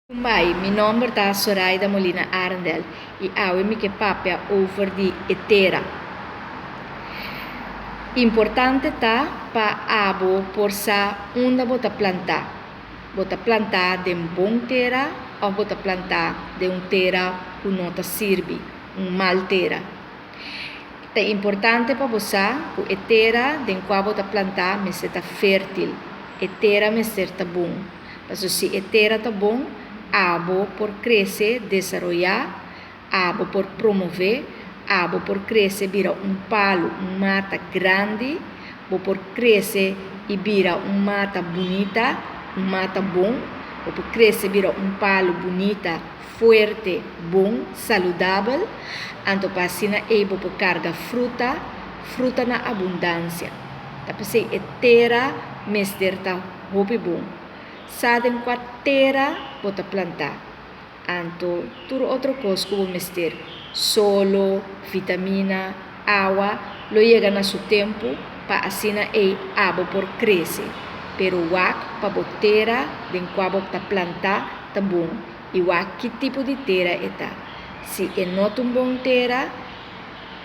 Mai, meu nome é Zoraida Molina Arndel e eu me que papia over de etera. Importante tá para abo por sa onde bota plantar. Bota plantar de bom terra ou bota plantar de terra que não te serve, mal terra. É importante para você que a terra de qual bota plantar me seja fértil, a terra me seja bom. Mas se a terra tá bom, abo por crescer, desenvolver, abo por promover, abo por crescer vira palo, mata grande, abo por crescer e vira mata bonita, mata bom, abo por crescer vira palo bonita, forte, bom, saudável, então para assim abo por carga fruta na abundância. Tapi se a terra mestre tá hopi bom. Sadem com a terra bota plantar. Anto tudo outra coisa que vou mestre, solo, vitamina, água, lo chega no seu tempo para assim abo por crescer. Pero wak para botera de qual bota plantar tá bom. E wak que tipo de terra é tá. Se é não tão bom terra,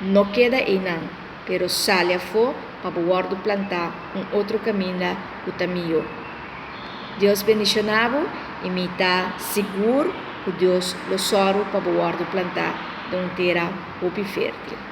não queda aí não. Pero sale fora para guardar plantar outro caminho que tá melhor. Deus bendicionava e me está seguro que Deus lo soro para guardar plantar de terra fértil.